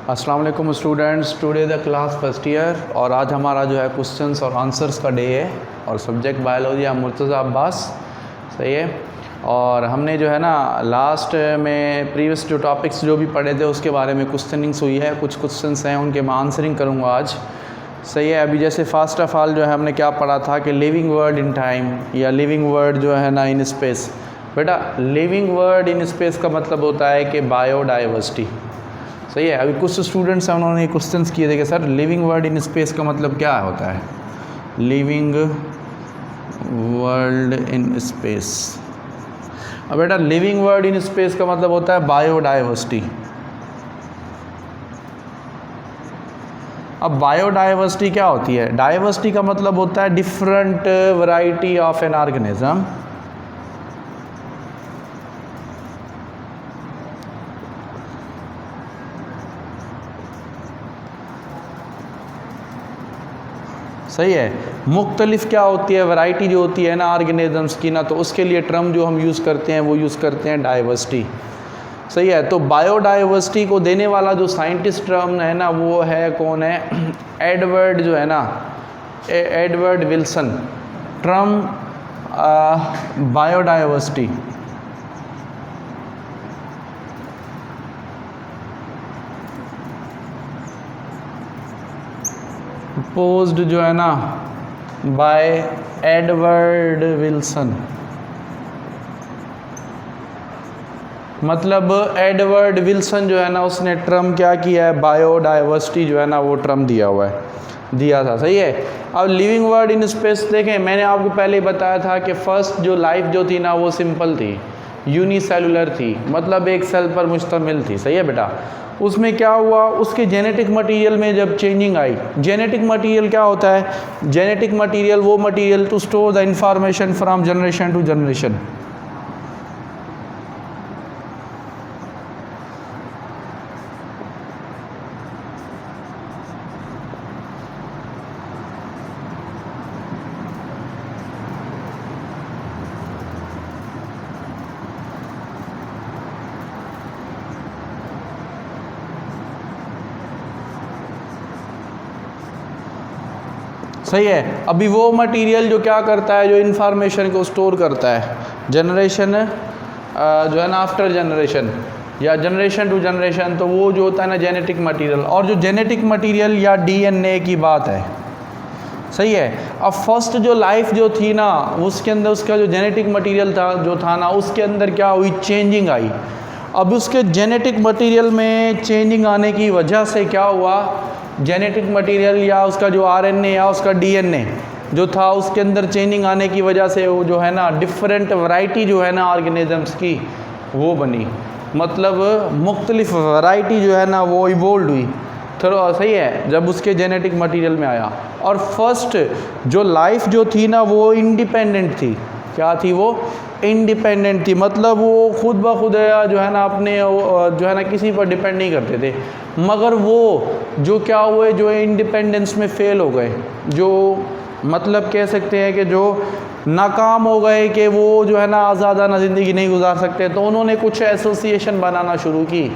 अस्सलाम वालेकुम students, today the class first year और आज हमारा जो है क्वेश्चंस और आंसर्स का डे है और सब्जेक्ट बायोलॉजी आप मुर्तज़ा अब्बास। सही है। और हमने जो है ना लास्ट में प्रीवियस जो टॉपिक्स जो भी पढ़े थे उसके बारे में क्वेश्चनिंग्स हुई है, कुछ क्वेश्चंस हैं उनके मैं आंसरिंग करूँगा आज। सही है। अभी जैसे फर्स्ट ऑफ ऑल जो है हमने क्या पढ़ा था कि लिविंग वर्ड इन टाइम या लिविंग वर्ड जो है ना इन स्पेस। बेटा लिविंग वर्ड इन स्पेस का मतलब होता है कि बायोडाइवर्सिटी। सही है। अभी कुछ स्टूडेंट्स हैं उन्होंने क्वेश्चंस किए थे कि sir living word in space का मतलब क्या होता है, लिविंग वर्ल्ड इन स्पेस। अब बेटा लिविंग वर्ड इन स्पेस का मतलब होता है बायोडाइवर्सिटी। अब बायोडाइवर्सिटी क्या होती है? डाइवर्सिटी का मतलब होता है different variety of an organism सही है। मुख्तलिफ क्या होती है, वैरायटी जो होती है ना ऑर्गेनिजम्स की ना, तो उसके लिए टर्म जो हम यूज़ करते हैं वो यूज़ करते हैं डाइवर्सिटी। सही है। तो बायोडाइवर्सिटी को देने वाला जो साइंटिस्ट टर्म है ना वो है कौन है? एडवर्ड जो है ना, Edward Wilson. Term biodiversity posed जो है ना बाय एडवर्ड विल्सन। मतलब एडवर्ड विल्सन जो है ना उसने टर्म क्या किया है, बायोडाइवर्सिटी जो है ना वो टर्म दिया हुआ है, दिया था। सही है। अब लिविंग वर्ड इन स्पेस देखें, मैंने आपको पहले ही बताया था कि फर्स्ट जो लाइफ जो थी ना वो सिंपल थी, यूनिसेलुलर थी, मतलब एक सेल पर मुश्तमिल थी। सही है बेटा। उसमें क्या हुआ, उसके जेनेटिक मटेरियल में जब चेंजिंग आई। जेनेटिक मटेरियल क्या होता है? जेनेटिक मटेरियल वो material to store the information from generation to generation. सही है। अभी वो मटेरियल जो क्या करता है, जो इन्फॉर्मेशन को स्टोर करता है जनरेशन जो है ना आफ्टर जनरेशन या जनरेशन टू जनरेशन, तो वो जो होता है ना जेनेटिक मटेरियल। और जो जेनेटिक मटेरियल या डीएनए की बात है। सही है। अब फर्स्ट जो लाइफ जो थी ना उसके अंदर उसका जो जेनेटिक मटेरियल था जो था ना उसके अंदर क्या हुई, चेंजिंग आई। अब उसके जेनेटिक मटेरियल में चेंजिंग आने की वजह से क्या हुआ, जेनेटिक मटेरियल या उसका जो आरएनए या उसका डीएनए जो था उसके अंदर चेंजिंग आने की वजह से वो जो है ना डिफरेंट वैरायटी जो है ना ऑर्गेनिजम्स की वो बनी। मतलब मुख्तलिफ वैरायटी जो है ना वो इवोल्व हुई। थोड़ा सही है, जब उसके जेनेटिक मटेरियल में आया। और फर्स्ट जो लाइफ जो थी ना वो इंडिपेंडेंट थी। क्या थी वो? इंडिपेंडेंट थी। मतलब वो खुद ब खुद जो है ना अपने जो है ना किसी पर डिपेंड नहीं करते थे। मगर वो जो क्या हुए, जो इंडिपेंडेंस में फेल हो गए, जो मतलब कह सकते हैं कि जो नाकाम हो गए कि वो जो है ना आज़ादाना ज़िंदगी नहीं गुजार सकते, तो उन्होंने कुछ एसोसिएशन बनाना शुरू की।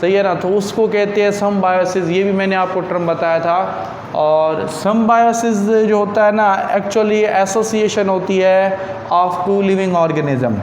सही है ना। तो उसको कहते हैं सिम्बायोसिस। ये भी मैंने आपको टर्म बताया था। और सिम्बायोसिस जो होता है ना एक्चुअली एसोसिएशन होती है ऑफ टू लिविंग ऑर्गेनिज्म।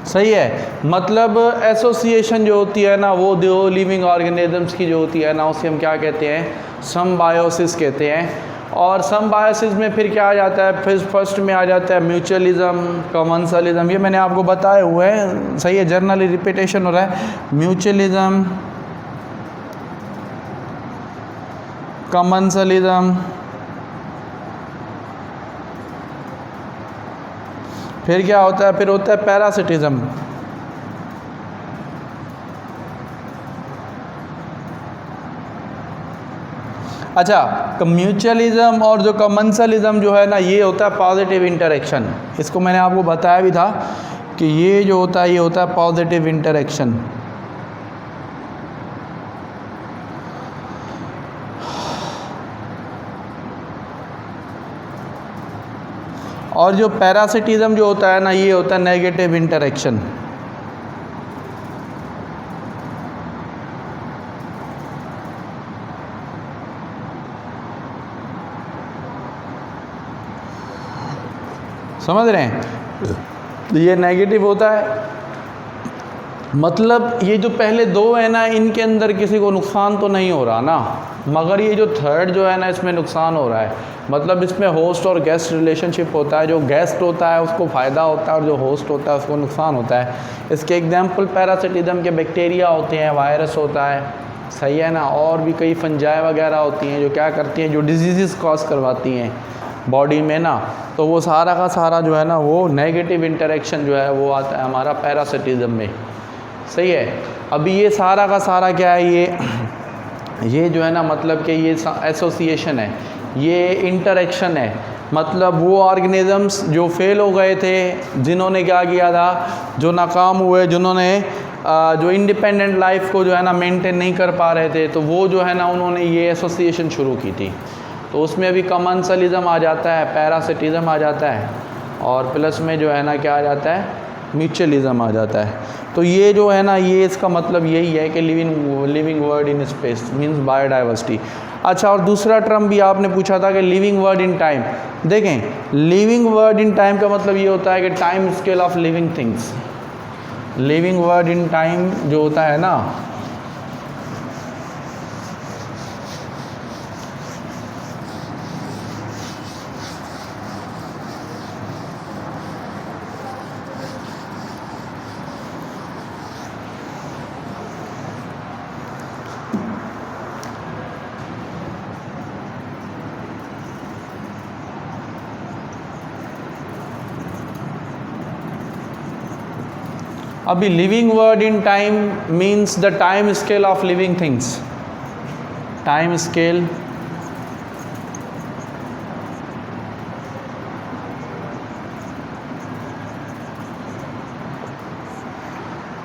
सही है। मतलब एसोसिएशन जो होती है ना वो दो लिविंग ऑर्गेनिजम्स की जो होती है ना उसे हम क्या कहते हैं, सिम्बायोसिस कहते हैं। और सिम्बायोसिस में फिर क्या आ जाता है, फिर फर्स्ट में आ जाता है म्यूचुअलिज्म, कमेंसलिज्म। ये मैंने आपको बताए हुए हैं। सही है, जर्नली रिपीटेशन हो रहा है। म्यूचुअलिज्म, कमेंसलिज्म, फिर क्या होता है, फिर होता है पैरासिटिज्म। अच्छा, म्यूचुअलिज्म और जो कमेंसलिज्म जो है ना, ये होता है पॉजिटिव इंटरेक्शन। इसको मैंने आपको बताया भी था कि ये जो होता है, ये होता है पॉजिटिव इंटरेक्शन। और जो पैरासिटिज्म जो होता है ना, ये होता है नेगेटिव इंटरेक्शन। समझ रहे हैं? तो ये नेगेटिव होता है, मतलब ये जो पहले दो है ना, इनके अंदर किसी को नुकसान तो नहीं हो रहा ना, मगर ये जो थर्ड जो है ना, इसमें नुकसान हो रहा है। मतलब इसमें होस्ट और गेस्ट रिलेशनशिप होता है। जो गेस्ट होता है उसको फ़ायदा होता है और जो होस्ट होता है उसको नुकसान होता है। इसके एग्जाम्पल पैरासिटिज्म के बैक्टीरिया होते हैं, वायरस होता है, सही है ना, और भी कई फंजाई वगैरह होती हैं जो क्या करती हैं, जो डिजीज़ कॉज करवाती हैं बॉडी में ना। तो वो सारा का सारा जो है ना, वो नेगेटिव इंटरेक्शन जो है वो आता है हमारा पैरासिटिज्म में, सही है। अभी ये सारा का सारा क्या है, ये जो है ना, मतलब कि ये एसोसिएशन है, ये इंटरेक्शन है। मतलब वो ऑर्गेनिजम्स जो फेल हो गए थे, जिन्होंने क्या किया था, जो नाकाम हुए, जिन्होंने जो इंडिपेंडेंट लाइफ को जो है ना मेंटेन नहीं कर पा रहे थे, तो वो जो है ना, उन्होंने ये एसोसिएशन शुरू की थी। तो उसमें अभी कमेंसलिज्म आ जाता है, पैरासिटिज्म आ जाता है, और प्लस में जो है ना क्या आ जाता है, म्यूचुअलिज्म आ जाता है। तो ये जो है ना, ये इसका मतलब यही है कि living word in space means biodiversity. अच्छा, और दूसरा टर्म भी आपने पूछा था कि लिविंग वर्ड इन टाइम। देखें, लिविंग वर्ड इन टाइम का मतलब ये होता है कि time scale of living things. Living word in time जो होता है ना, अभी living word in time means the time scale of living things. Time scale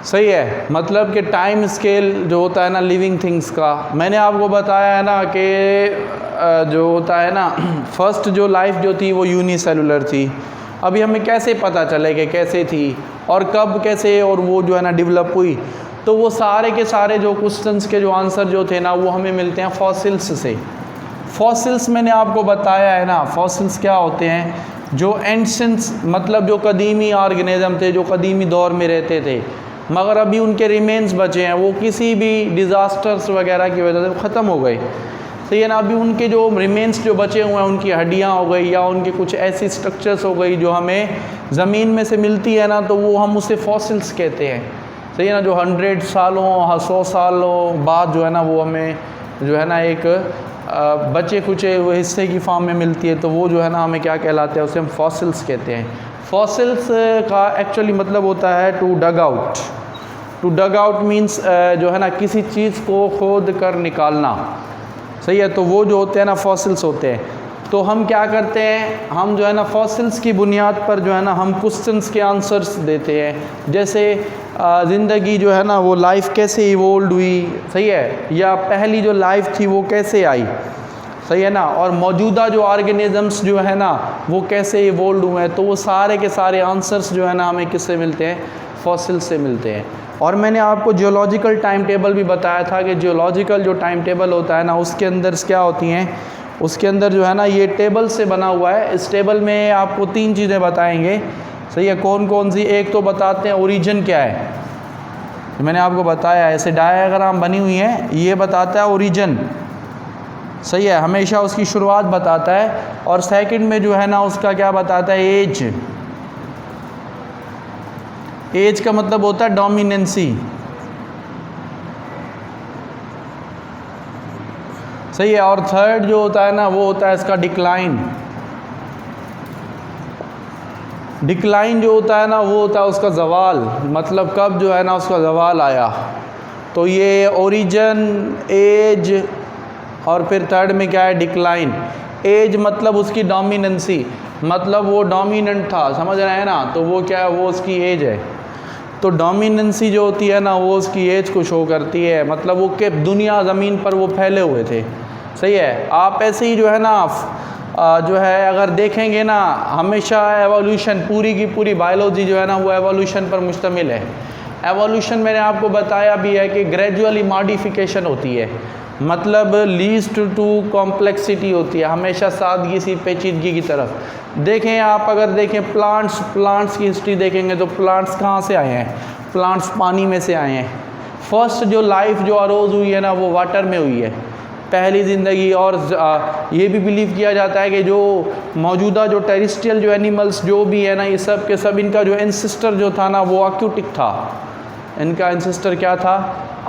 सही है, मतलब कि टाइम स्केल जो होता है ना लिविंग थिंग्स का, मैंने आपको बताया है ना कि जो होता है ना, फर्स्ट जो लाइफ जो थी वो यूनिसेलुलर थी। अभी हमें कैसे पता चले कि कैसे थी और कब कैसे और वो जो है ना डेवलप हुई, तो वो सारे के सारे जो क्वेश्चंस के जो आंसर जो थे ना, वो हमें मिलते हैं फॉसिल्स से। फॉसिल्स मैंने आपको बताया है ना, फॉसिल्स क्या होते हैं, जो एंशिएंट्स मतलब जो कदीमी ऑर्गेनिज्म थे, जो कदीमी दौर में रहते थे, मगर अभी उनके रिमेन्स बचे हैं, वो किसी भी डिज़ास्टर्स वगैरह की वजह से ख़त्म हो गए, सही है ना। अभी उनके जो रिमेन्स जो बचे हुए हैं, उनकी हड्डियाँ हो गई या उनके कुछ ऐसी स्ट्रक्चर्स हो गई जो हमें ज़मीन में से मिलती है ना, तो वो हम उसे फॉसिल्स कहते हैं, सही है ना। जो 100 सालों 100 सालों बाद जो है ना, वो हमें जो है ना एक बचे खुचे हुए हिस्से की फॉर्म में मिलती है, तो वो जो है ना हमें क्या कहलाते हैं, उसे हम फॉसिल्स कहते हैं। फॉसिल्स का एक्चुअली मतलब होता है to dug out. To dug out means जो है ना किसी चीज़ को खोद कर निकालना, सही है। तो वो जो होते हैं ना फॉसिल्स होते हैं। तो हम क्या करते हैं, हम जो है ना फॉसिल्स की बुनियाद पर जो है ना हम क्वेश्चंस के आंसर्स देते हैं। जैसे ज़िंदगी जो है ना, वो लाइफ कैसे इवोल्व हुई, सही है, या पहली जो लाइफ थी वो कैसे आई, सही है ना, और मौजूदा जो ऑर्गेनिजम्स जो है ना वो कैसे इवोल्व हुए हैं। तो वो सारे के सारे आंसर्स जो है ना हमें किससे मिलते हैं, फॉसिल से मिलते हैं। और मैंने आपको जियोलॉजिकल टाइम टेबल भी बताया था कि जियोलॉजिकल जो टाइम टेबल होता है ना, उसके अंदर क्या होती हैं, उसके अंदर जो है ना ये टेबल से बना हुआ है। इस टेबल में आपको 3 चीज़ें बताएंगे, सही है। कौन कौन सी, एक तो बताते हैं ओरिजिन क्या है, मैंने आपको बताया ऐसे डायग्राम बनी हुई है, ये बताता है ओरिजिन, सही है, हमेशा उसकी शुरुआत बताता है। और सेकंड में जो है ना उसका क्या बताता है, एज। एज का मतलब होता है डोमिनेंसी, सही है। और थर्ड जो होता है ना वो होता है इसका डिक्लाइन। डिक्लाइन जो होता है ना वो होता है उसका ज़वाल, मतलब कब जो है ना उसका ज़वाल आया। तो ये ओरिजिन, एज और फिर थर्ड में क्या है, डिक्लाइन। एज मतलब उसकी डोमिनेंसी, मतलब वो डोमिनेंट था, समझ रहे हैं ना, तो वो क्या है, वो उसकी एज है। तो डोमिनेंसी जो होती है ना, वो उसकी एज को शो करती है, मतलब वो कि दुनिया ज़मीन पर वो फैले हुए थे। सही है। आप ऐसे ही जो है ना जो है अगर देखेंगे ना, हमेशा एवोल्यूशन, पूरी की पूरी बायोलॉजी जो है ना वो एवोल्यूशन पर मुश्तमिल है। एवोल्यूशन मैंने आपको बताया भी है कि ग्रेजुअली मॉडिफिकेशन होती है, मतलब लीस्ट टू कॉम्प्लेक्सिटी होती है, हमेशा सादगी सी पेचीदगी की तरफ। देखें आप, अगर देखें प्लांट्स की हिस्ट्री देखेंगे तो प्लांट्स कहाँ से आए हैं, प्लांट्स पानी में से आए हैं। फर्स्ट जो लाइफ जो अरोज हुई है ना वो वाटर में हुई है, पहली ज़िंदगी। और ये भी बिलीव किया जाता है कि जो मौजूदा जो टेरेस्ट्रियल जो एनिमल्स जो भी है ना, ये सब के सब इनका जो एंसेस्टर जो था ना वो एक्वाटिक था। इनका एंसेस्टर क्या था,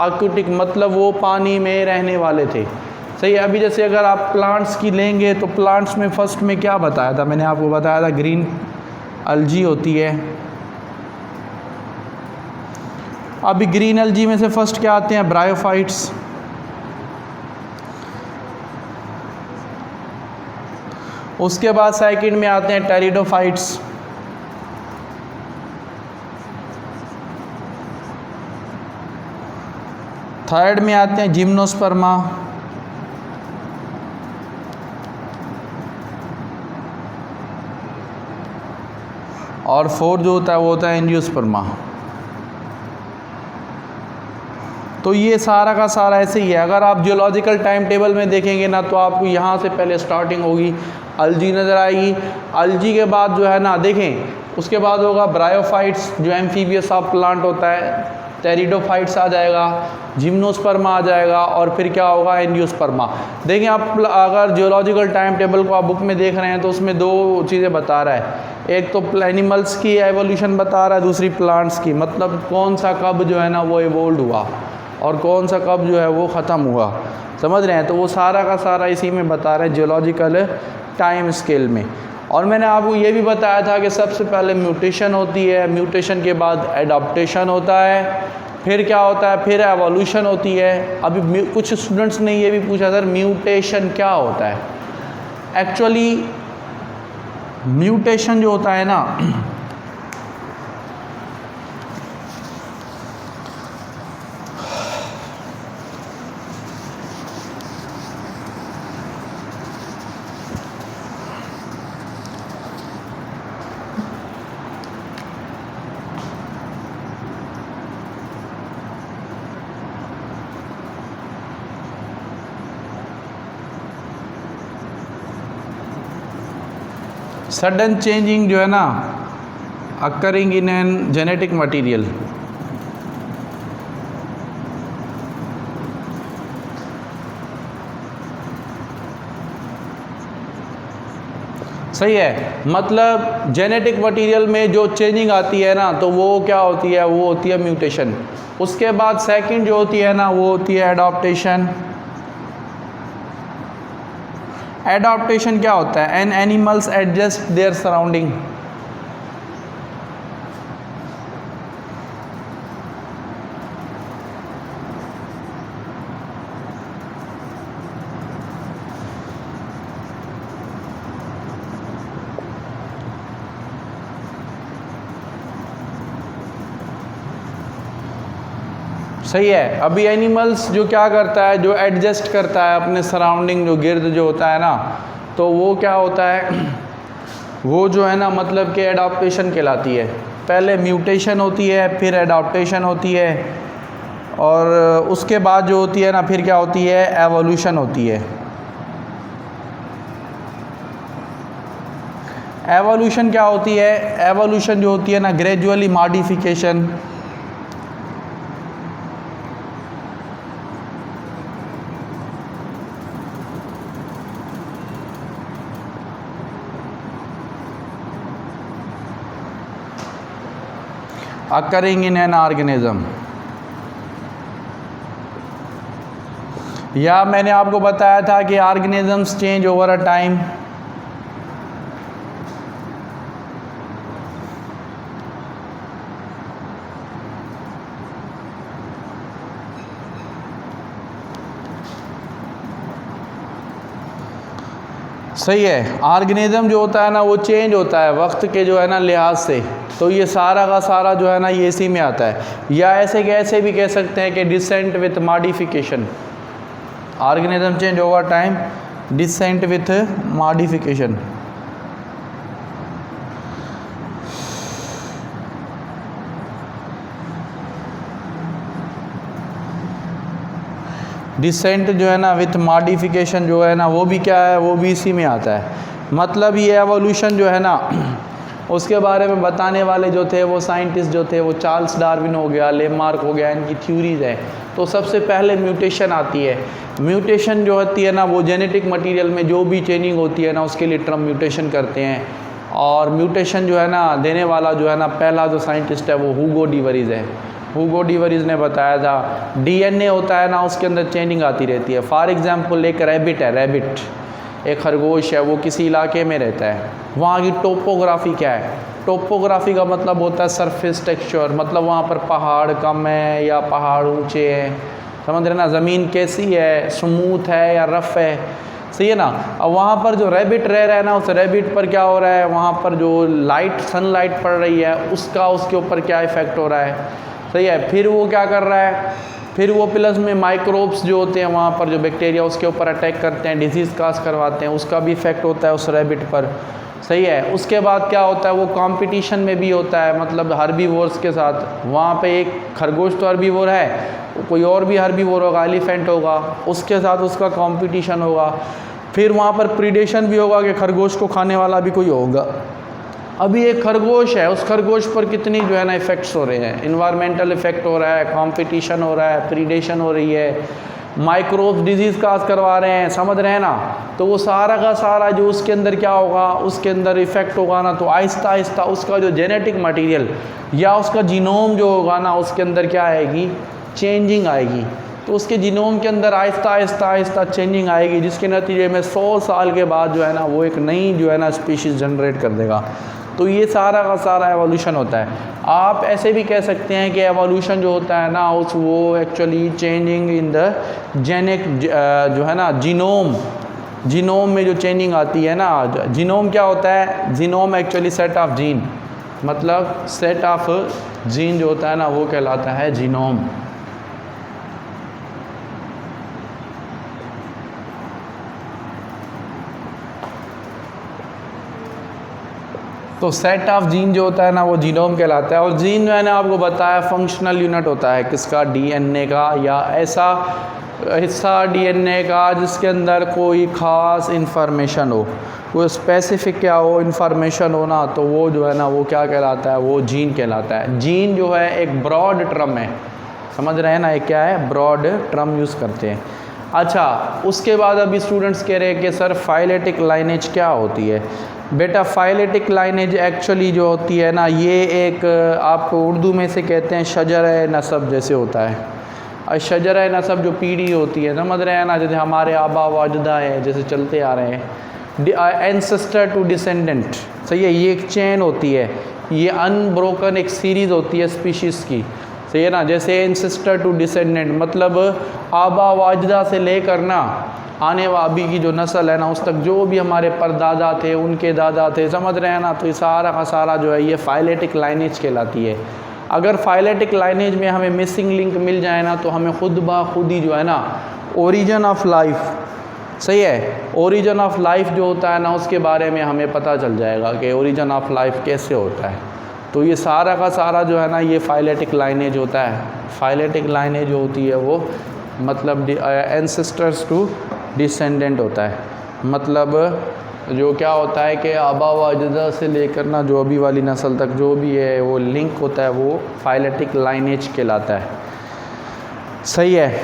एक्वाटिक, मतलब वो पानी में रहने वाले थे। सही है। अभी जैसे अगर आप प्लांट्स की लेंगे तो प्लांट्स में फर्स्ट में क्या बताया था, मैंने आपको बताया था ग्रीन अलजी होती है। अभी ग्रीन अलजी में से फर्स्ट क्या आते हैं, ब्रायोफाइट्स। उसके बाद सेकंड में आते हैं टेरिडोफाइट्स। थर्ड में आते हैं जिम्नोस्पर्मा। और फोर्थ जो होता है वो होता है एंजियोस्पर्मा। तो ये सारा का सारा ऐसे ही है। अगर आप जियोलॉजिकल टाइम टेबल में देखेंगे ना तो आपको यहाँ से पहले स्टार्टिंग होगी, अलजी नज़र आएगी। अलजी के बाद जो है ना देखें, उसके बाद होगा ब्रायोफाइट्स जो एम्फीबियस ऑफ प्लांट होता है, टेरिडोफाइट्स आ जाएगा, जिम्नोस्पर्मा आ जाएगा, और फिर क्या होगा, एंजियोस्पर्मा। देखिए आप अगर जियोलॉजिकल टाइम टेबल को आप बुक में देख रहे हैं तो उसमें दो चीज़ें बता रहा है, एक तो एनिमल्स की एवोल्यूशन बता रहा है, दूसरी प्लांट्स की, मतलब कौन सा कब जो है ना वो इवोल्व हुआ और कौन सा कब जो है वो ख़त्म हुआ, समझ रहे हैं। तो वो सारा का सारा इसी में बता रहे हैं जियोलॉजिकल टाइम स्केल में। और मैंने आपको ये भी बताया था कि सबसे पहले म्यूटेशन होती है, म्यूटेशन के बाद एडाप्टेशन होता है, फिर क्या होता है, फिर एवोल्यूशन होती है। अभी कुछ स्टूडेंट्स ने ये भी पूछा सर म्यूटेशन क्या होता है। एक्चुअली म्यूटेशन जो होता है ना, सडन चेंजिंग जो है ना occurring in an genetic material. सही है, मतलब जेनेटिक मटेरियल में जो चेंजिंग आती है ना तो वो क्या होती है, वो होती है म्यूटेशन। उसके बाद सेकंड जो होती है ना वो होती है एडॉप्टेशन। एडॉप्टेशन क्या होता है, an animals adjust their surrounding. सही है। अभी एनिमल्स जो क्या करता है, जो एडजस्ट करता है अपने सराउंडिंग, जो गिर्द जो होता है ना, तो वो क्या होता है, वो जो है ना मतलब कि एडॉप्टेशन कहलाती है। पहले म्यूटेशन होती है, फिर एडॉप्टेशन होती है, और उसके बाद जो होती है ना फिर क्या होती है, एवोल्यूशन होती है। एवोल्यूशन क्या होती है, एवोल्यूशन जो होती है ना gradually modification. occurring in an organism। या मैंने आपको बताया था कि organisms change over a time. सही है। ऑर्गेनिज्म जो होता है ना वो चेंज होता है वक्त के जो है ना लिहाज से, तो ये सारा का सारा जो है ना ये इसी में आता है। या ऐसे भी कह सकते हैं कि descent with modification, organism change होगा time, descent with modification. Descent जो है ना विथ मॉडिफिकेशन जो है ना वो भी क्या है, वो भी इसी में आता है। मतलब ये एवोल्यूशन जो है ना उसके बारे में बताने वाले जो थे वो साइंटिस्ट जो थे वो चार्ल्स डार्विन हो गया, लेमार्क हो गया, इनकी थ्योरीज है। तो सबसे पहले म्यूटेशन आती है। म्यूटेशन जो होती है ना वो जेनेटिक मटेरियल में जो भी चेंजिंग होती है ना उसके लिए टर्म म्यूटेशन करते हैं। और म्यूटेशन जो है ना देने वाला जो है ना पहला जो साइंटिस्ट है वो हुगो डी वरीज है। हुगो डी वरीज ने बताया था डीएनए होता है ना उसके अंदर चेंजिंग आती रहती है। फॉर एग्जांपल एक रैबिट है, रैबिट एक खरगोश है, वो किसी इलाके में रहता है, वहाँ की टोपोग्राफी क्या है, टोपोग्राफी का मतलब होता है सरफेस टेक्सचर, मतलब वहाँ पर पहाड़ कम है या पहाड़ ऊंचे हैं, समझ रहे ना, ज़मीन कैसी है, स्मूथ है या रफ़ है, सही है ना। अब वहाँ पर जो रैबिट रह रहा है ना उस रैबिट पर क्या हो रहा है, वहाँ पर जो लाइट सनलाइट पड़ रही है उसका उसके ऊपर क्या इफ़ेक्ट हो रहा है, सही है। फिर वो क्या कर रहा है, फिर वो प्लस में माइक्रोब्स जो होते हैं वहाँ पर जो बैक्टीरिया उसके ऊपर अटैक करते हैं, डिजीज़ काज करवाते हैं, उसका भी इफेक्ट होता है उस रैबिट पर, सही है। उसके बाद क्या होता है वो कंपटीशन में भी होता है, मतलब हर्बीवोर्स के साथ। वहाँ पे एक खरगोश तो हर्बीवोर है, कोई और भी हर्बीवोर होगा, एलिफेंट होगा, उसके साथ उसका कंपटीशन होगा। फिर वहाँ पर प्रीडेशन भी होगा कि खरगोश को खाने वाला भी कोई होगा। अभी एक खरगोश है, उस खरगोश पर कितनी जो है ना इफ़ेक्ट्स हो रहे हैं, इन्वायरमेंटल इफ़ेक्ट हो रहा है, कंपटीशन हो रहा है, प्रीडेशन हो रही है, माइक्रोब्स डिजीज़ काज करवा रहे हैं, समझ रहे हैं ना। तो वो सारा का सारा जो उसके अंदर क्या होगा, उसके अंदर इफ़ेक्ट होगा ना, तो आहिस्ता आहिस्ता उसका जो जेनेटिक मटेरियल या उसका जीनोम जो होगा ना उसके अंदर क्या आएगी, चेंजिंग आएगी। तो उसके जीनोम के अंदर आहिस्ता आहिस्ता आहिस्ता चेंजिंग आएगी, जिसके नतीजे में 100 साल के बाद जो है ना वो एक नई जो है ना स्पीशीज़ जनरेट कर देगा। तो ये सारा का सारा एवोल्यूशन होता है। आप ऐसे भी कह सकते हैं कि एवोल्यूशन जो होता है ना उस वो actually changing in the genetic जो है ना जीनोम, जीनोम में जो चेंजिंग आती है ना, जीनोम क्या होता है, genome actually set of gene, मतलब सेट ऑफ जीन जो होता है ना वो कहलाता है जीनोम। तो सेट ऑफ जीन जो होता है ना वो जीनोम कहलाता है। और जीन जो है ना आपको बताया फंक्शनल यूनिट होता है किसका, डीएनए का, या ऐसा हिस्सा डीएनए का जिसके अंदर कोई ख़ास इंफॉर्मेशन हो, कोई स्पेसिफिक क्या हो, इंफॉर्मेशन हो ना, तो वो जो है ना वो क्या कहलाता है, वो जीन कहलाता है। जीन जो है एक ब्रॉड टर्म है, समझ रहे हैं ना, ये क्या है, ब्रॉड टर्म यूज़ करते हैं। अच्छा, उसके बाद अभी स्टूडेंट्स कह रहे हैं कि सर फाइलेटिक लाइनेज क्या होती है। बेटा फाइलेटिक लाइनेज एक्चुअली जो होती है ना ये एक आपको उर्दू में से कहते हैं शजर नसब जैसे होता है। और शजर नसब जो पीढ़ी होती है, समझ रहे हैं ना, जैसे हमारे आबा व अजदा हैं, जैसे चलते आ रहे हैं, एंसेस्टर टू डिसेंडेंट, सही है, ये एक चेन होती है, ये अनब्रोकन एक सीरीज़ होती है स्पीशीज़ की, सही है ना। जैसे एंसेस्टर टू डिसेंडेंट मतलब आबा व अजदा से लेकर ना आने वाली की जो नस्ल है ना उस तक जो भी हमारे परदादा थे, उनके दादा थे, समझ रहे हैं ना, तो ये सारा का सारा जो है ये फाइलेटिक लाइनेज कहलाती है। अगर फाइलेटिक लाइनेज में हमें मिसिंग लिंक मिल जाए ना तो हमें खुद ब खुद ही जो है ना ओरिजिन ऑफ लाइफ, सही है, ओरिजिन ऑफ लाइफ जो होता है ना उसके बारे में हमें पता चल जाएगा कि ओरिजिन ऑफ लाइफ कैसे होता है। तो ये सारा का सारा जो है ना ये फाइलेटिक लाइनेज होता है। फाइलेटिक लाइनेज जो होती है वो मतलब एंसेस्टर्स टू डिसेंडेंट होता है, मतलब जो क्या होता है कि आबा व अजदा से लेकर ना जो अभी वाली नस्ल तक जो भी है वो लिंक होता है वो फाइलेटिक लाइनेज कहलाता है, सही है।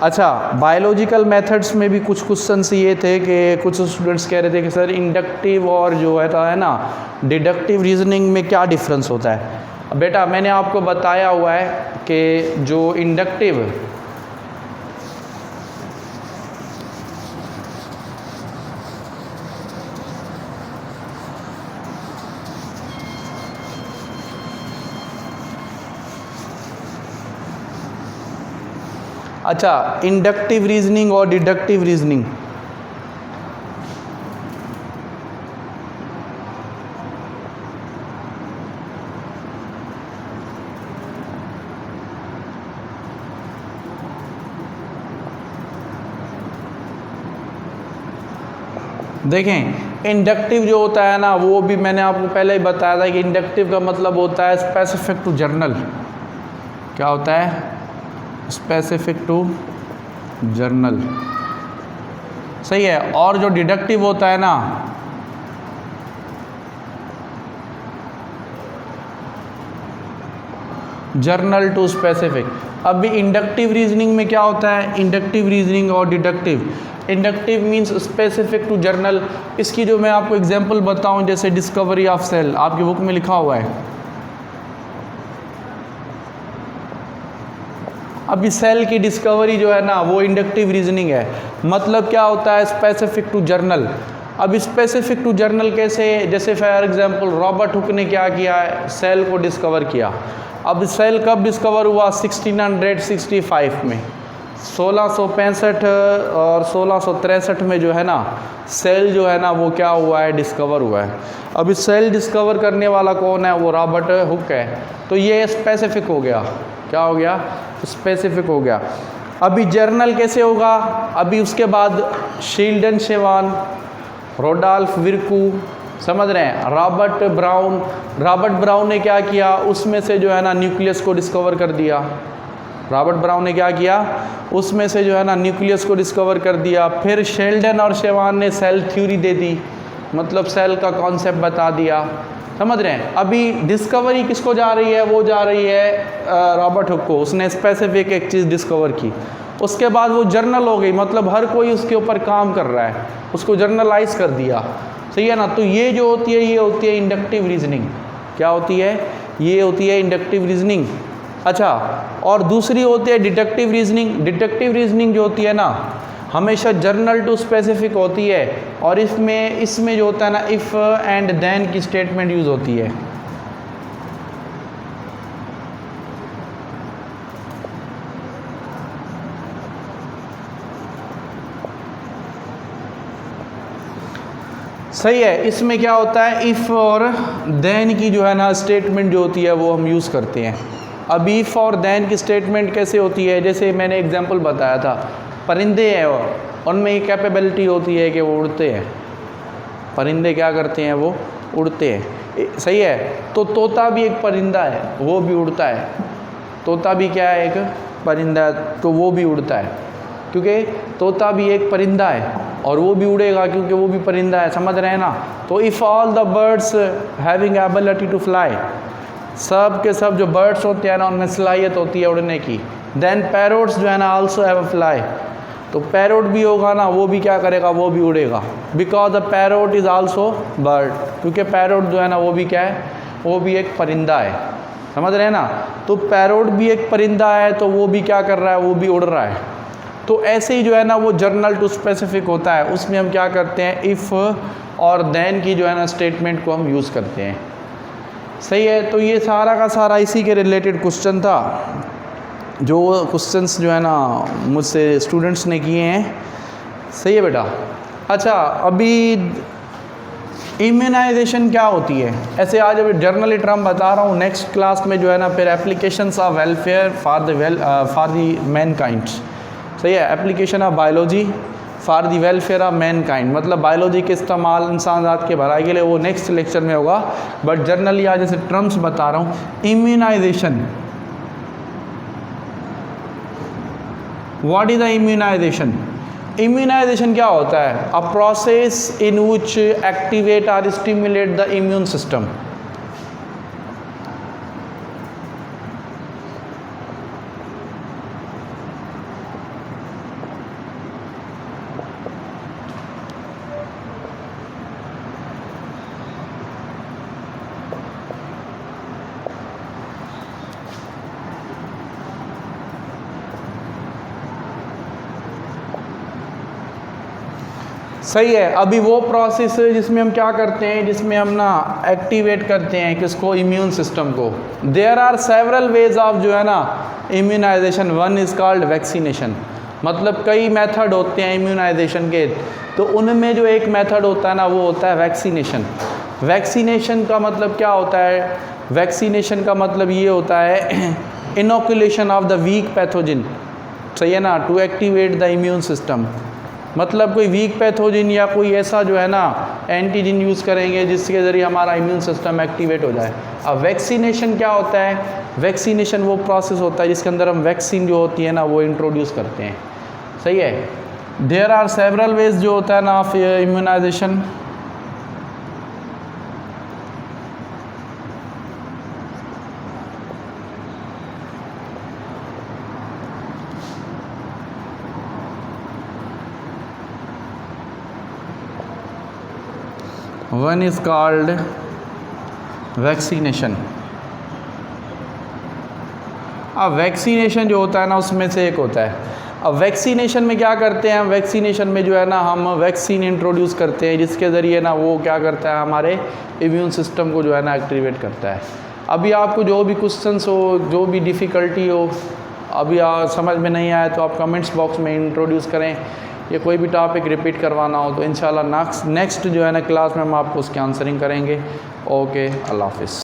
अच्छा, बायोलॉजिकल मेथड्स में भी कुछ क्वेश्चंस ये थे कि कुछ स्टूडेंट्स कह रहे थे कि सर इंडक्टिव और जो है ना डिडक्टिव रीजनिंग में क्या डिफरेंस होता है। बेटा मैंने आपको बताया हुआ है कि जो इंडक्टिव, अच्छा इंडक्टिव रीजनिंग और डिडक्टिव रीजनिंग, देखें इंडक्टिव जो होता है ना, वो भी मैंने आपको पहले ही बताया था कि इंडक्टिव का मतलब होता है स्पेसिफिक टू जर्नल। क्या होता है? स्पेसिफिक टू जर्नल, सही है। और जो डिडक्टिव होता है ना, जर्नल टू स्पेसिफिक। अभी इंडक्टिव रीजनिंग में क्या होता है? इंडक्टिव रीजनिंग और deductive. Inductive means specific to general. इसकी जो मैं आपको एग्जांपल बताऊं, जैसे डिस्कवरी ऑफ सेल, आपकी बुक में लिखा हुआ है। अभी सेल की डिस्कवरी जो है ना, वो इंडक्टिव रीजनिंग है। मतलब क्या होता है? Specific to general. अब स्पेसिफिक टू जर्नल कैसे? जैसे फॉर एग्जांपल रॉबर्ट हुक ने क्या किया है? सेल को डिस्कवर किया। अब सेल कब डिस्कवर हुआ? 1665 में। 1665 और 1663 में जो है ना, सेल जो है ना वो क्या हुआ है? डिस्कवर हुआ है। अब इस सेल डिस्कवर करने वाला कौन है? वो रॉबर्ट हुक है। तो ये स्पेसिफिक हो गया। क्या हो गया? स्पेसिफिक हो गया। अभी जर्नल कैसे होगा? अभी उसके बाद शील्डन शेवान, रोडोल्फ विर्कू, समझ रहे हैं, रॉबर्ट ब्राउन ने क्या किया? उसमें से जो है ना न्यूक्लियस को डिस्कवर कर दिया। रॉबर्ट ब्राउन ने क्या किया? उसमें से जो है ना न्यूक्लियस को डिस्कवर कर दिया। फिर शेल्डन और शेवान ने सेल थ्योरी दे दी, मतलब सेल का कॉन्सेप्ट बता दिया। समझ रहे हैं? अभी डिस्कवरी किसको जा रही है? वो जा रही है रॉबर्ट हुक को। उसने स्पेसिफिक एक चीज़ डिस्कवर की। उसके बाद वो जर्नल हो गई, मतलब हर कोई उसके ऊपर काम कर रहा है, उसको जर्नलाइज कर दिया। सही है ना? तो ये जो होती है, ये होती है इंडक्टिव रीजनिंग। क्या होती है? ये होती है इंडक्टिव रीजनिंग। अच्छा, और दूसरी होती है डिडक्टिव रीजनिंग। डिडक्टिव रीजनिंग जो होती है ना, हमेशा जर्नल टू स्पेसिफिक होती है, और इसमें जो होता है ना, इफ़ एंड देन की स्टेटमेंट यूज़ होती है। सही है। इसमें क्या होता है? इफ़ और देन की जो है ना स्टेटमेंट जो होती है वो हम यूज़ करते हैं। अब इफ़ और देन की स्टेटमेंट कैसे होती है? जैसे मैंने एग्जांपल बताया था, परिंदे हैं वो, उनमें ये कैपेबिलिटी होती है कि वो उड़ते हैं। परिंदे क्या करते हैं? वो उड़ते हैं। सही है। तो तोता भी एक परिंदा है, वो भी उड़ता है। तोता भी क्या है? एक परिंदा, तो वो भी उड़ता है, क्योंकि तोता भी एक परिंदा है और वो भी उड़ेगा क्योंकि वो भी परिंदा है। समझ रहे हैं ना? तो if all the birds having ability to fly, सब के सब जो बर्ड्स होते हैं ना, उनमें सलाहियत होती है उड़ने की। देन पैरोट्स जो है ना आल्सो हैव अ फ्लाई, तो पैरोट भी होगा ना, वो भी क्या करेगा? वो भी उड़ेगा। Because the parrot is also bird, क्योंकि पैरोट जो है ना वो भी क्या है? वो भी एक परिंदा है। समझ रहे हैं ना? तो पैरोट भी एक परिंदा है, तो वो भी क्या कर रहा है? वो भी उड़ रहा है। तो ऐसे ही जो है ना वो जर्नल टू स्पेसिफिक होता है। उसमें हम क्या करते हैं? इफ़ और देन की जो है ना स्टेटमेंट को हम यूज़ करते हैं। सही है। तो ये सारा का सारा इसी के रिलेटेड क्वेश्चन था, जो क्वेश्चंस जो है ना मुझसे स्टूडेंट्स ने किए हैं। सही है बेटा? अच्छा, अभी इम्यूनाइजेशन क्या होती है? ऐसे आज अभी जर्नली टर्म बता रहा हूँ, नेक्स्ट क्लास में जो है ना फिर applications of welfare for the Mankind. सही है। Application of biology for the welfare of Mankind, मतलब बायोलॉजी के इस्तेमाल इंसान ज़ात के भलाई के लिए, वो नेक्स्ट लेक्चर में होगा। बट जर्नली आज जैसे टर्म्स बता रहा हूँ। Immunization, what is the immunization? Immunization क्या होता है? A process in which activate और स्टिमुलेट द इम्यून सिस्टम। सही है। अभी वो प्रोसेस है जिसमें हम क्या करते हैं? जिसमें हम ना एक्टिवेट करते हैं किसको? इम्यून सिस्टम को। There are several ways of जो है ना immunization. One is called vaccination, मतलब कई मेथड होते हैं इम्यूनाइजेशन के, तो उनमें जो एक मेथड होता है ना वो होता है वैक्सीनेशन। वैक्सीनेशन का मतलब क्या होता है? वैक्सीनेशन का मतलब ये होता है inoculation of the weak pathogen. सही है ना? To activate the immune system. मतलब कोई वीक पैथोजन या कोई ऐसा जो है ना एंटीजन यूज़ करेंगे जिसके ज़रिए हमारा इम्यून सिस्टम एक्टिवेट हो जाए। अब वैक्सीनेशन क्या होता है? वैक्सीनेशन वो प्रोसेस होता है जिसके अंदर हम वैक्सीन जो होती है ना वो इंट्रोड्यूस करते हैं। सही है। देयर आर सेवरल वेज जो होता है ना of immunization. One is called vaccination. अब वैक्सीनेशन जो होता है ना उसमें से एक होता है। अब वैक्सीनेशन में क्या करते हैं? वैक्सीनेशन में जो है ना हम वैक्सीन इंट्रोड्यूस करते हैं जिसके ज़रिए ना वो क्या करता है हमारे इम्यून सिस्टम को जो है ना एक्टिवेट करता है। अभी आपको जो भी क्वेश्चंस हो, जो भी डिफ़िकल्टी हो, अभी समझ में नहीं आया तो आप कमेंट्स बॉक्स में इंट्रोड्यूस करें। या कोई भी टॉपिक रिपीट करवाना हो तो इंशाल्लाह नेक्स्ट जो है ना क्लास में हम आपको उसकी आंसरिंग करेंगे। ओके, अल्लाह हाफ़िज़।